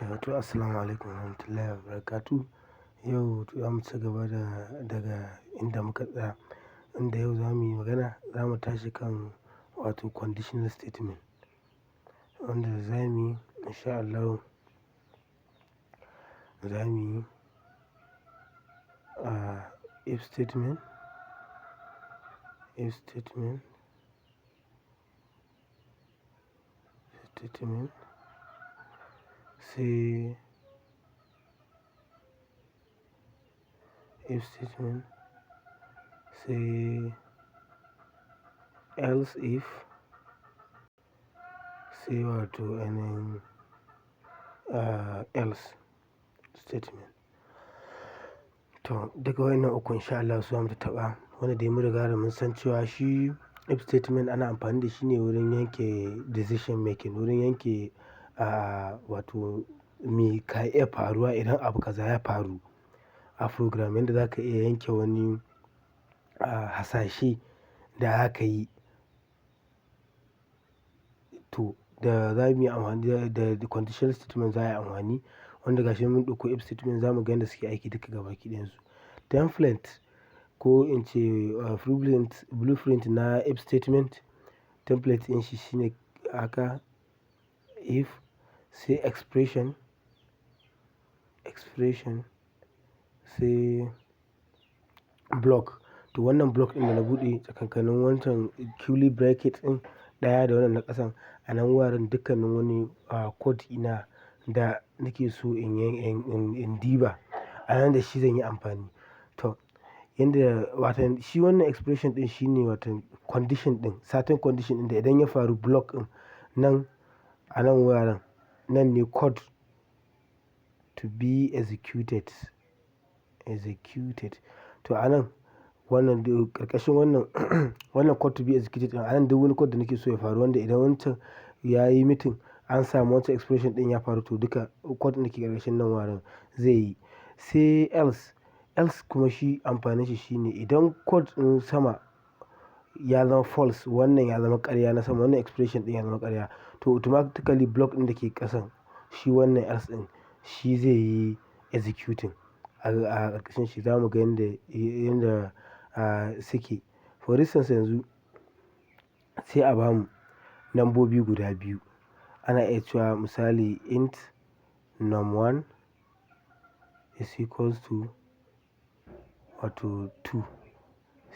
To assalamu alaikum warahmatullahi wabarakatuh. Yau za mu ci gaba daga inda muka tsaya, inda yau za mu yi magana, za mu tashi kan wato conditional statement. Wanda za mu yi insha Allah za mu yi if statement, sai else if, sai wato ainihin else statement. To daga wannan uku insha Allah su mu taɓa, wanda dai mun riga da mun san cewa shi if statement ana amfani da shi ne wurin yanke decision making, wurin yanke wato me ka iya faruwa idan abu kaza ya faru a program, yanda za ka iya yanke wani hasashe da aka yi. To da za mu yi amfani da conditional statement za a yi amfani, wanda gashi mun ɗauko if statement za mu ga yadda suke aiki duka gabaki ɗayansu. Template ko in ce blueprint na if statement, template ɗin shi shine haka: if, sai expression, sai block. To wannan block ɗin da na buɗe tsakankanin wancan curly bracket ɗin ɗaya da wannan na ƙasan, a nan wuraren dukkanin wani code ina da nake so in diba, a nan da shi zan yi amfani. To yanda watan shi wannan expression ɗin shine watan condition ɗin, certain condition ɗin da idan ya faru block ɗin nan, a nan wuraren nan ne code to be executed. To a nan wannan ƙarƙashin wannan code to be executed ɗin, a nan duk wani code da nake so ya faru, wanda idan wancan ya yi meeting an samu wancan expression ɗin ya faru, to duka code ɗin da ke ƙarƙashin nan wuraren zai yi. Sai else kuma shi amfanin shi shine idan code ɗin sama ya zama false, wannan ya zama ƙarya na sama, wannan expression ɗin ya zama ƙarya, to automatically block ɗin da ke ƙasan shi wannan else ɗin shi zai yi executing a ƙarƙashin shi. Za mu ga yanda suke. For instance yanzu sai a bamu nambobi guda biyu. Ana iya cewa misali int num1 is equals to wato 2.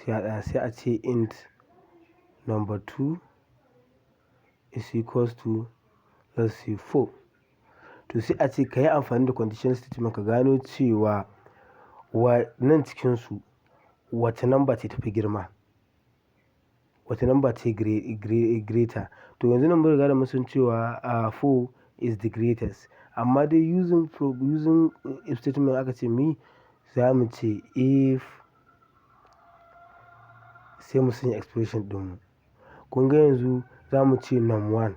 Sai a ce int number2 is equals to, let's say 4. To sai a ce ka yi amfani da conditional statement ka gano cewa nan cikinsu wace number ce tafi girma, wace number ce greater. To yanzu nan mun riga da mun san cewa 4 is the greatest, amma dai using if statement aka ce za mu ce if, sai mu sanya expression ɗinmu. Kun ga yanzu za mu ce num1,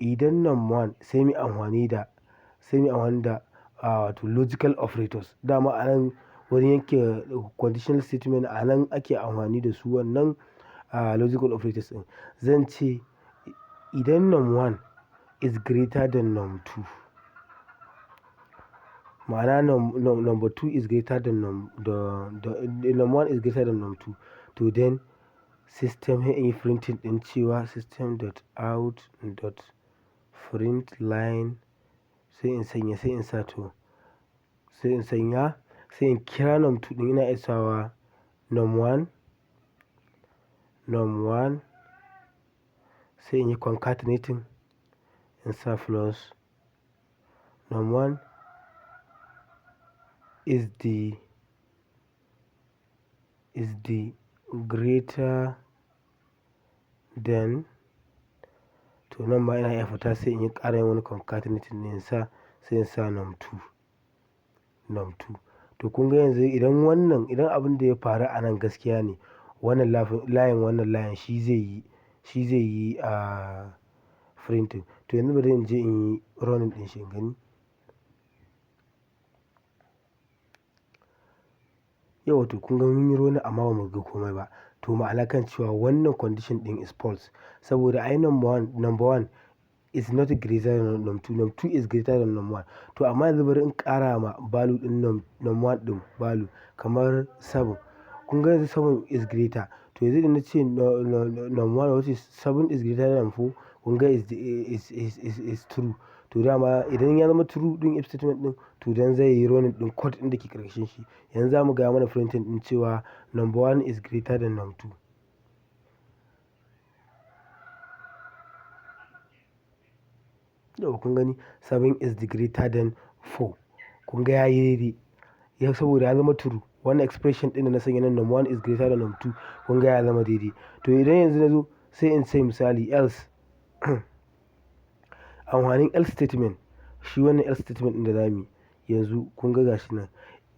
idan num1 sai mu amfani da wato logical operators. Dama a nan wurin yanke conditional statement a nan ake amfani da su wannan logical operators ɗin. Zan ce idan num1 is greater than num2, ma'ana number 2 is greater than num1 is greater than num2, to then system in yi printing ɗin cewa system.out.println, sai in kira num2 ɗin, ina iya sawa num1, sai in yi concatenating in sa plus num1 is the greater than, to nan ma ina iya fita sai in yi ƙara yin wani concatenating ɗin sai in sa num2. To kun ga yanzu idan abin da ya faru a nan gaskiya ne, wannan layin shi zai yi printing. To yanzu bari in je in yi running ɗin shi in gani. Yauwa to kun ga mun yi running amma ba mu ga komai ba. To ma'ana kan cewa wannan condition ɗin is false, saboda ai number one is not greater than num2, num2 is greater than num1. To amma yanzu bari in ƙara ma value ɗin num1 ɗin value kamar 7. Kun ga yanzu 7 is greater. To yanzu idan na ce num1 which is 7 is greater than 4, kun ga is true. To dama idan ya zama true ɗin if statement ɗin, to dan zai yi running ɗin code ɗin da ke ƙarƙashin shi. Yanzu za mu gaya mana printing ɗin cewa num1 is greater than num2. Yau kun gani 7 is greater than 4. Kun ga ya yi daidai. Ya saboda ya zama true. Wannan expression ɗin da na sanya nan num1 is greater than num2, kun ga ya zama daidai. To idan yanzu na zo sai in ce misali else. Amfanin else statement, shi wannan else statement ɗin da za mu yi yanzu kun ga gashi nan.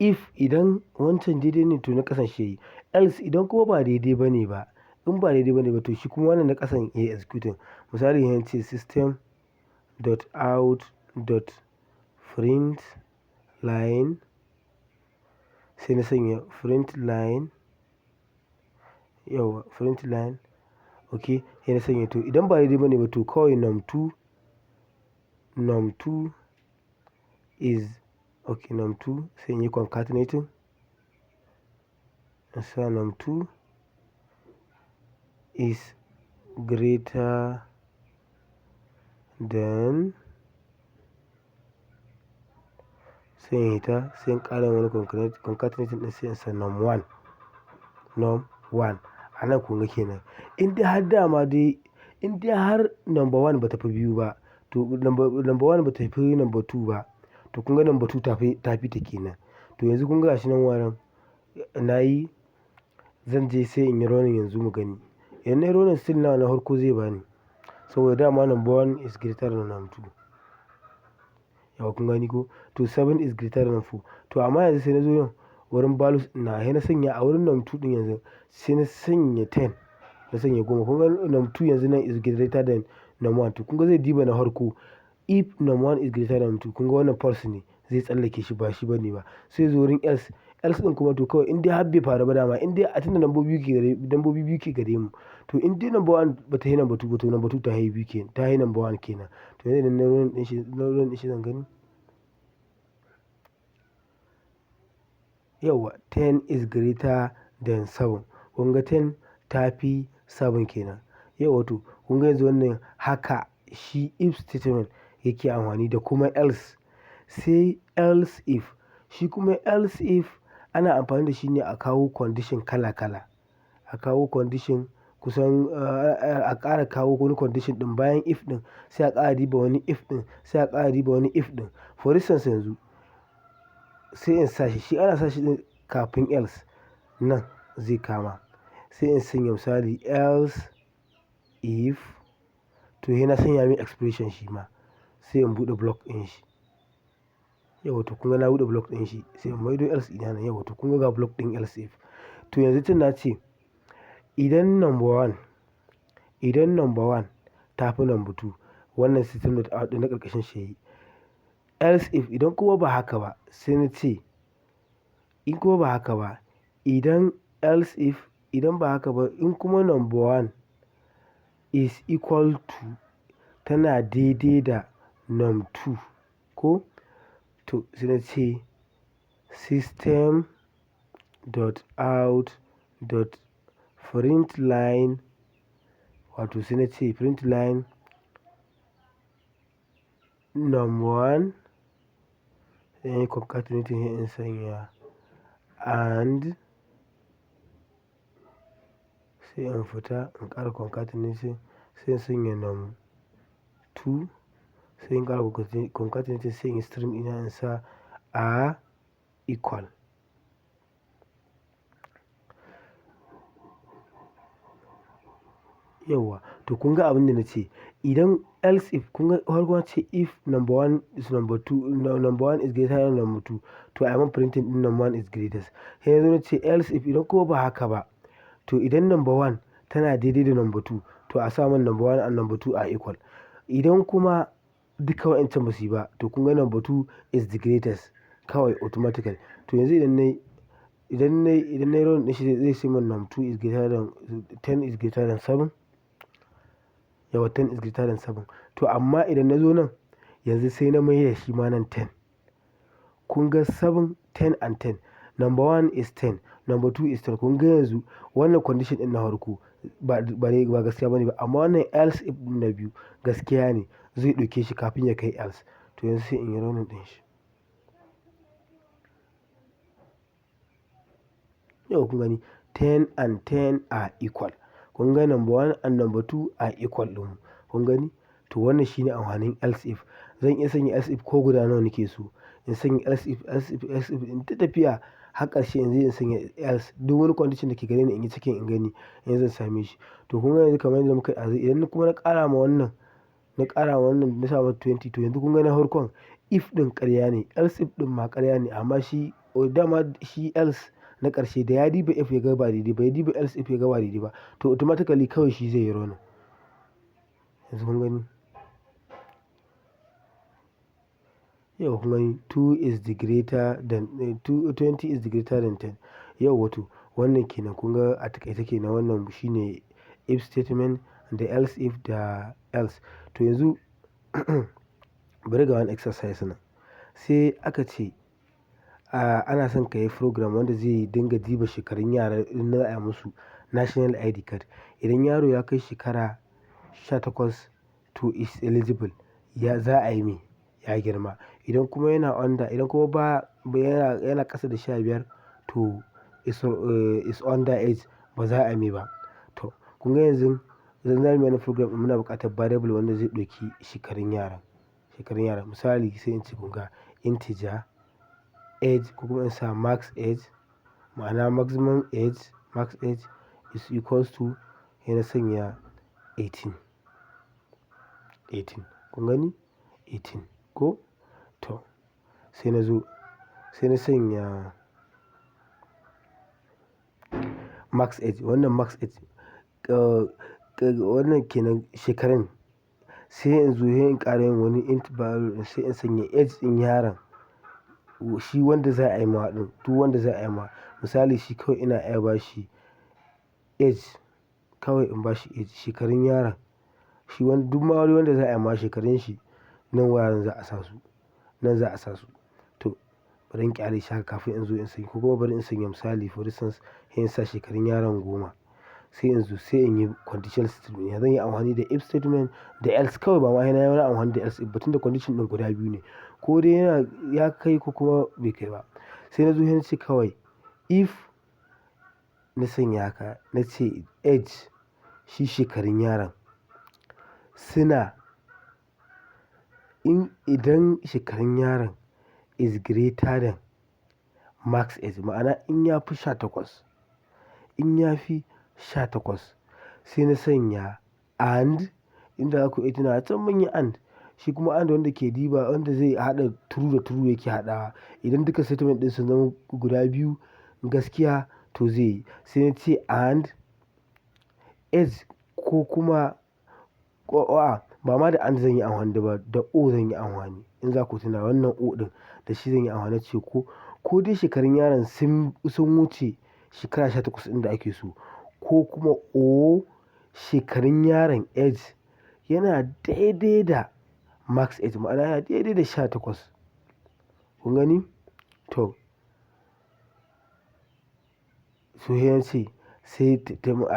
If idan wancan daidai ne to na ƙasan shi yayi. Else idan kuma ba daidai ba ne ba, in ba daidai ba ne ba to shi kuma wannan na ƙasan yayi executing. Misali yan ce system.out.println sai na sanya println, yawa println, okay, sai na sanya to idan ba daidai ba ne ba to kawai num2 is, okay, num2 sai in yi concatenating, sa num2 is greater than, sai in hita sai in ƙara wani concatenating ɗin sai in sa num1. A nan kun ga kenan. In dai har dama dai, in dai har number 1 ba ta fi biyu ba, to number 1 ba ta fi number 2 ba, to kun ga number 2 ta fi ta kenan. To yanzu kun ga gashi nan wannan na yi, zan je sai in yi running yanzu mu gani. Idan na yi running still na farko zai bani. Saboda dama number 1 is greater than num2. Yawa kun gani ko? To 7 is greater than 4. To amma yanzu sai na zo yin wurin values na sai na sanya a wurin num2 ɗin yanzu sai na sanya 10, na sanya 10. Kun ga num2 yanzu nan is greater than num1. To kun ga zai diba na farko. If num1 is greater than num2, kun ga wannan false ne, zai tsallake shi ba shi bane ba. Sai zo wurin else ɗin kuma to kawai in dai har bai faru ba dama, in dai a tunda nambobi biyu ke gare mu, to in dai number 1 ba ta yi number 2 ba, to number 2 ta yi biyu kenan, ta yi number 1 kenan. To yanzu idan na running ɗin shi zan gani. Yawa 10 is greater than 7. Kun ga 10 ta fi 7 kenan. Yawa to kun ga yanzu wannan haka shi if statement yake amfani da kuma else. Sai else if. Shi kuma else if ana amfani da shi ne a kawo condition kala-kala. A kawo condition kusan a ƙara kawo wani condition ɗin bayan if ɗin, sai a ƙara diba wani if ɗin, sai a ƙara diba wani if ɗin. For instance yanzu sai in sa shi ana sa shi ɗin kafin else nan zai kama. Sai in sanya misali else if, to sai na sanya mai expression shi ma. Sai in buɗe block ɗin shi. Yawa to kun ga na buɗe block ɗin shi. Sai in maido else ina nan. Yawa to kun ga block ɗin else if. To yanzu tun na ce idan number 1 ta fi number 2, wannan system.out ɗin na ƙarƙashin shi yayi. Else if idan kuma ba haka ba, sai na ce in kuma ba haka ba, idan else if idan ba haka ba, in kuma number 1 is equal to, tana daidai da num2 ko, to sai na ce system.out.println, wato sai na ce println num1, sai in yi concatenating sai in sanya and, sai in fita in ƙara concatenating sai in sanya num2, sai in ƙara concatenating sai in yi string ina in sa a equal. Yawa to kun ga abin da na ce idan else if, kun ga farko ce if number 1 is number 2, number 1 is greater than number 2, to a man printing ɗin number 1 is greatest. Sai yanzu na ce else if idan kuma ba haka ba, to idan number 1 tana daidai da number 2, to a sa man number 1 and number 2 are equal. Idan kuma duka wa'incan ba su yi ba, to kun ga number 2 is the greatest kawai automatically. To yanzu idan na yi running ɗin shi zai ce man num2 is greater than 10 is greater than 7. yawa 10 is greater than 7. To amma idan na zo nan yanzu sai na mai da shi ma nan 10. Kun ga 7, 10 and 10. Number 1 is 10, number 2 is 10. Kun ga yanzu wannan condition ɗin na farko ba gaskiya bane ba, amma wannan else if ɗin na biyu gaskiya ne, zai ɗauke shi kafin ya kai else. To yanzu sai in yi running ɗin shi. Yau kun gani 10 and 10 are equal. Kun ga number 1 and number 2 are equal ɗin. Kun gani? To wannan shine amfanin else if. Zan iya sanya else if ko guda nawa nake so. In sanya else if in ta tafiya har ƙarshe yanzu in sanya else. Duk wani condition da ke gare ni in yi cikin in gani yanzu zan same shi. To kun ga yanzu kamar yadda muka yi idan kuma na ƙara ma wannan na sa mata 20, to yanzu kun ga na farkon if ɗin ƙarya ne, else if ɗin ma ƙarya ne, amma shi dama shi else na ƙarshe da ya diba if ya ga ba daidai ba, ya diba else if ya ga ba daidai ba, to automatically kawai shi zai yi running. Yanzu kun gani? Yau kun gani 20 is the greater than 10. Yau wato wannan kenan kun ga a taƙaice kenan wannan shine if statement da else if da else. To yanzu bari ga wani exercise nan. Sai aka ce ana son ka yi program wanda zai dinga diba shekarun yara in za a yi musu national ID card. Idan yaro ya kai shekara 18 to is eligible, za a yi mai ya girma. Idan kuma yana yana ƙasa da 15 to is under age, ba za a yi mai ba. To kun ga yanzu idan za mu yi wani program muna buƙatar variable wanda zai ɗauki shekarun yara. Misali sai in ce kun ga integer age ko kuma in sa max age, ma'ana maximum age, max age is equals to sai na sanya 18. Kun gani? 18 ko? To sai na zo sai na sanya max age. Wannan max age wannan kenan shekarun. Sai in zo sai in ƙara yin wani int value sai in sanya age ɗin yaron. Shi wanda za a yi ma ɗin, duk wanda za a yi ma. Misali shi kawai ina iya ba shi age, kawai in ba shi age shekarun yaron. Shi duk ma wanda za a yi ma shekarun shi nan wuraren za a sa su. To bari in ƙyale shi haka kafin in zo in sanya, ko kuma bari in sanya misali for instance sai in sa shekarun yaron 10. Sai in zo sai in yi conditional statement. Zan yi amfani da if statement da else kawai, ba ma sai na yi wani amfani da else if ba, tunda condition ɗin guda biyu ne. Ko dai ya kai ko kuma bai kai ba. Sai na zo sai na ce kawai if na sanya haka na ce age shi shekarun yaron suna idan shekarun yaron is greater than max age, ma'ana in ya fi 18. In ya fi 18 sai na sanya and, inda za ku iya tunawa can mun yi and. Shi kuma and wanda ke diba wanda zai haɗa true da true yake haɗawa. Idan duka statement ɗin sun zama guda biyu gaskiya to zai yi. Sai na ce and age ko kuma ba ma da and zan yi amfani ba, da o zan yi amfani. In za ku tuna wannan o ɗin da shi zan yi amfani ce ko dai shekarun yaron sun wuce shekara 18 ɗin da ake so, ko kuma o shekarun yaron age yana daidai da max age, ma'ana yana daidai da 18. Kun gani? To so sai na ce sai a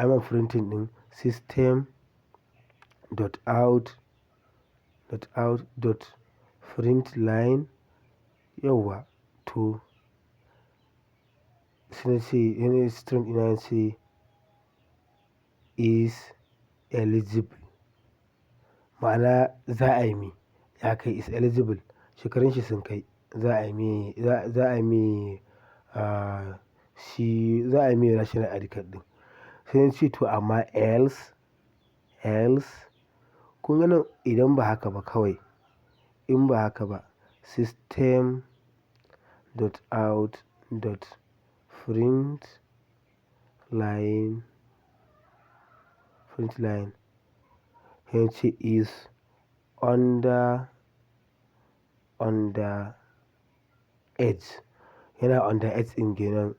yi min printing ɗin system.out.println. Yauwa to sai na ce yana string ina ya ce is eligible, ma'ana za a yi mai ya kai is eligible, shekarun shi sun kai, za a yi mai national ID card ɗin. Sai na ce to amma else kun ga nan idan ba haka ba kawai, in ba haka ba system.out.println sai na ce is under age. Yana under age ɗin kenan,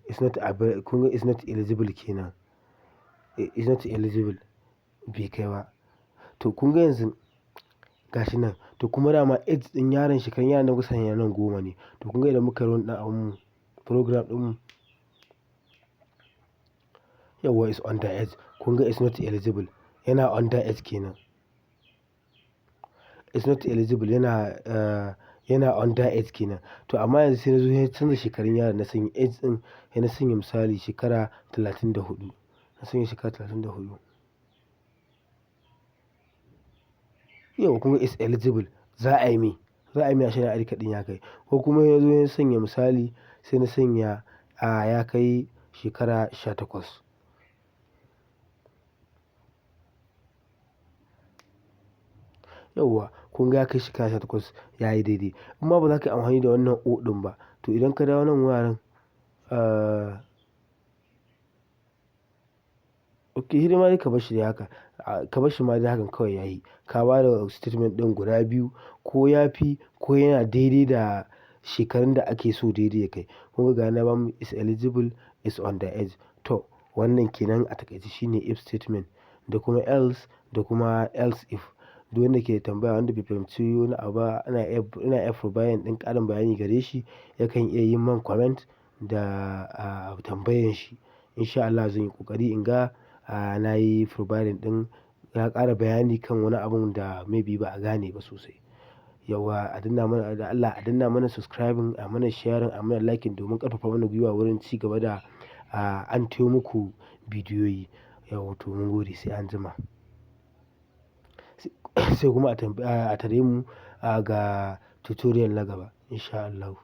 kun ga is not eligible kenan. Is not eligible bai kai ba. To kun ga yanzu gashi nan. To kuma dama age ɗin yaron shekarun yaron da muka sanya nan 10 ne. To kun ga idan muka yi run ɗin abun program ɗin yauwa is under age. Kun ga is not eligible. Yana under age kenan. Is not eligible yana under age kenan. To amma yanzu sai na zo na canza shekarun yaron na sanya age ɗin sai na sanya misali shekara 34. Na sanya shekara 34. Yauwa kun ga is eligible. Za a yi me? Za a yi me national ID card ɗin ya kai. Ko kuma ya zo ya sanya misali sai na sanya ya kai shekara 18. Yauwa kun ga ya kai shekara 18 ya yi daidai. Amma ba za ka yi amfani da wannan O ɗin ba. To idan ka dawo nan wuraren ok hidima dai ka bar shi dai haka. Ka bar shi ma dai hakan kawai yayi. Ka ba da statement ɗin guda biyu ko ya fi ko yana daidai da shekarun da ake so daidai ya kai. Kun ga na bamu is eligible is under age. To wannan kenan a takaice shine if statement da kuma else da kuma else if. Duk wanda ke tambaya wanda bai fahimci wani abu ba ina iya providing ɗin ƙarin bayani gare shi yakan iya yin man comment da tambayan shi. In sha Allah zan yi ƙoƙari in ga na yi providing ɗin na ƙara bayani kan wani abun da maybe ba a gane ba sosai. Yauwa a danna mana da Allah a danna mana subscribing a mana sharing a mana liking domin ƙarfafa mana gwiwa wurin ci gaba da anto muku bidiyoyi. Yauwa to mun gode sai anjima. Sai kuma a tare mu ga tutorial na gaba in sha Allah.